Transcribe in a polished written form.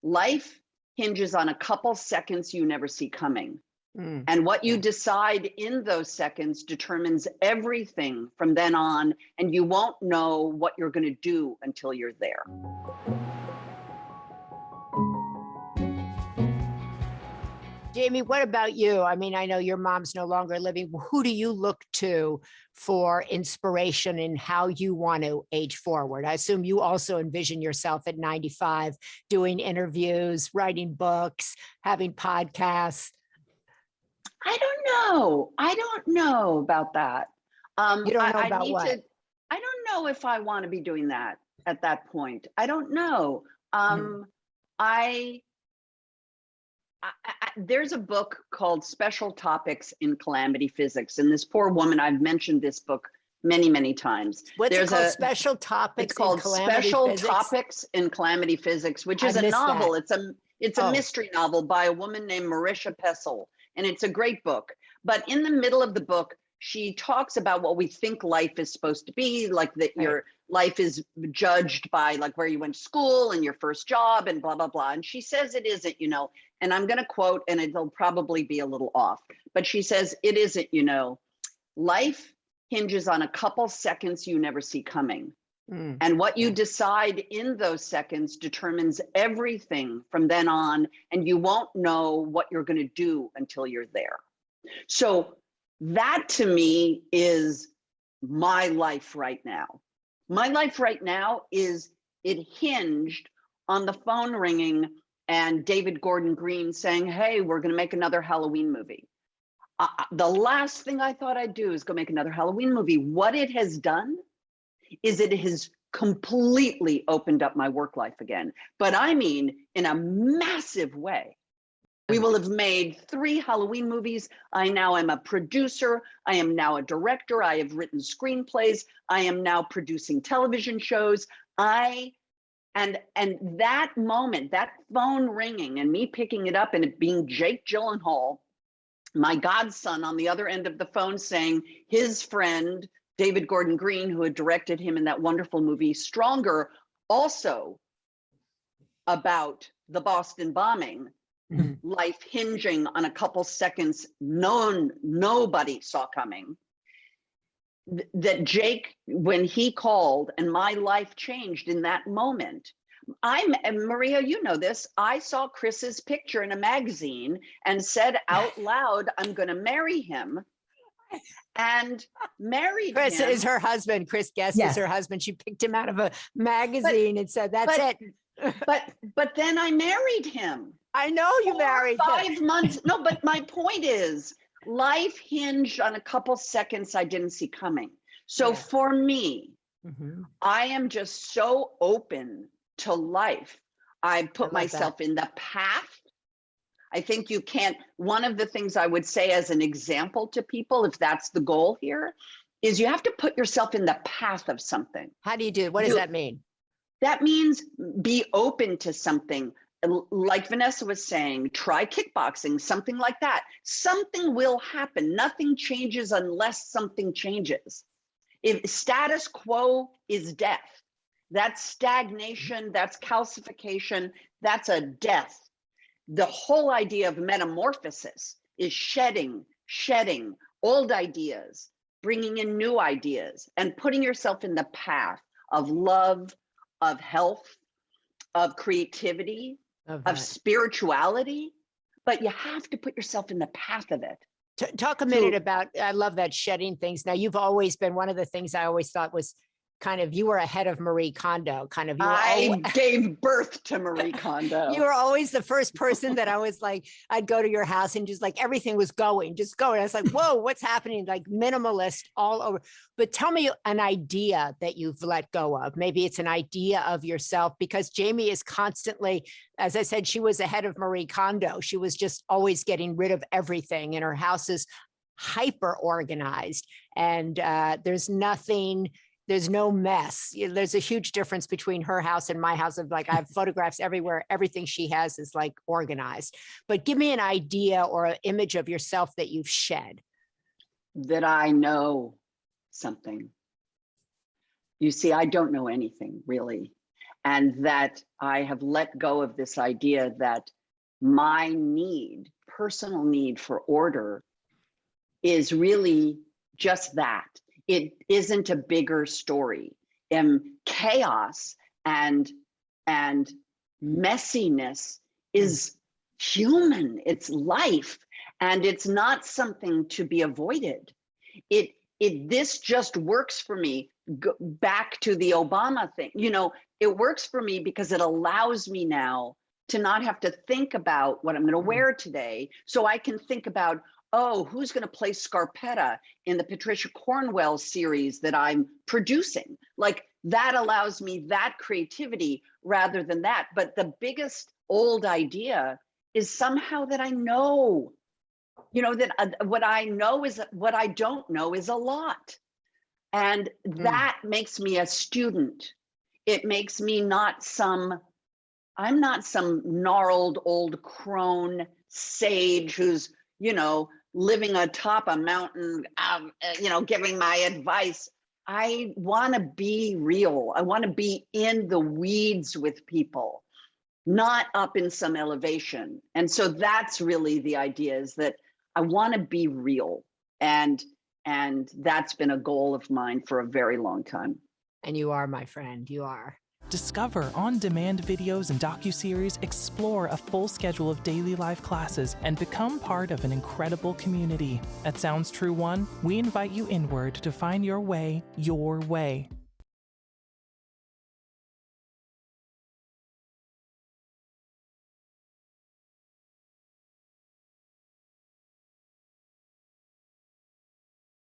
Life hinges on a couple seconds you never see coming. Mm. And what you decide in those seconds determines everything from then on, and you won't know what you're going to do until you're there. Jamie, what about you? I mean, I know your mom's no longer living. Who do you look to for inspiration in how you want to age forward? I assume you also envision yourself at 95 doing interviews, writing books, having podcasts. I don't know about that. You don't know about what? I don't know if I want to be doing that at that point. I don't know. There's a book called Special Topics in Calamity Physics. And this poor woman, I've mentioned this book many, many times. What's it called? Special Topics It's called in Calamity Special Physics? Topics in Calamity Physics, which is a novel. It's a mystery novel by a woman named Marisha Pessl. And it's a great book. But in the middle of the book, she talks about what we think life is supposed to be, like that your life is judged by like where you went to school and your first job and blah, blah, blah. And she says it isn't, and I'm going to quote, and it'll probably be a little off, but she says it isn't, life hinges on a couple seconds you never see coming. And what you decide in those seconds determines everything from then on, and you won't know what you're going to do until you're there. So that to me is my life right now. My life right now is it hinged on the phone ringing and David Gordon Green saying, hey, we're going to make another Halloween movie. The last thing I thought I'd do is go make another Halloween movie. What it has done is it has completely opened up my work life again. But I mean, in a massive way. We will have made 3 Halloween movies. I now am a producer. I am now a director. I have written screenplays. I am now producing television shows. And that moment, that phone ringing and me picking it up and it being Jake Gyllenhaal, my godson on the other end of the phone saying his friend, David Gordon Green, who had directed him in that wonderful movie, Stronger, also about the Boston bombing, life hinging on a couple seconds nobody saw coming, that Jake, when he called and my life changed in that moment. And Maria, you know this, I saw Chris's picture in a magazine and said out loud, I'm going to marry him. And married Chris him. is her husband. Chris Guest is her husband. She picked him out of a magazine and said, that's it. But then I married him. I know you married him. 5 months. No, but my point is life hinged on a couple seconds I didn't see coming. So for me, I am just so open to life. I put myself in the path. I think you can't, one of the things I would say as an example to people, if that's the goal here, is you have to put yourself in the path of something. How do you do? What does that mean? That means be open to something. Like Vanessa was saying, try kickboxing, something like that. Something will happen. Nothing changes unless something changes. If status quo is death, that's stagnation, that's calcification, that's a death. The whole idea of metamorphosis is shedding old ideas, bringing in new ideas, and putting yourself in the path of love, of health, of creativity, of spirituality. But you have to put yourself in the path of it. Talk a minute about, I love that shedding things. Now, you've always been, one of the things I always thought was kind of, you were ahead of Marie Kondo, kind of. I gave birth to Marie Kondo. You were always the first person that I was like, I'd go to your house and just like everything was just going. I was like, whoa, what's happening? Like minimalist all over. But tell me an idea that you've let go of. Maybe it's an idea of yourself, because Jamie is constantly, as I said, she was ahead of Marie Kondo. She was just always getting rid of everything, and her house is hyper organized, and there's no mess. There's a huge difference between her house and my house. Of like, I have photographs everywhere. Everything she has is like organized. But give me an idea or an image of yourself that you've shed. That I know something. You see, I don't know anything really. and that I have let go of this idea that my need, personal need for order, is really just that. It isn't a bigger story. Chaos and messiness is human. It's life, and it's not something to be avoided. This just works for me. Go back to the Obama thing. You know, it works for me because it allows me now to not have to think about what I'm going to wear today, so I can think about, oh, who's going to play Scarpetta in the Patricia Cornwell series that I'm producing? Like, that allows me that creativity rather than that. But the biggest old idea is somehow that I know, you know, that what I know is what I don't know is a lot. And that makes me a student. It makes me I'm not some gnarled old crone sage who's, you know, living atop a mountain, you know, giving my advice. I want to be real. I want to be in the weeds with people, not up in some elevation. And so that's really the idea, is that I want to be real. And that's been a goal of mine for a very long time. And you are, my friend, you are. Discover on-demand videos and docuseries, explore a full schedule of daily life classes, and become part of an incredible community. At Sounds True One, we invite you inward to find your way your way.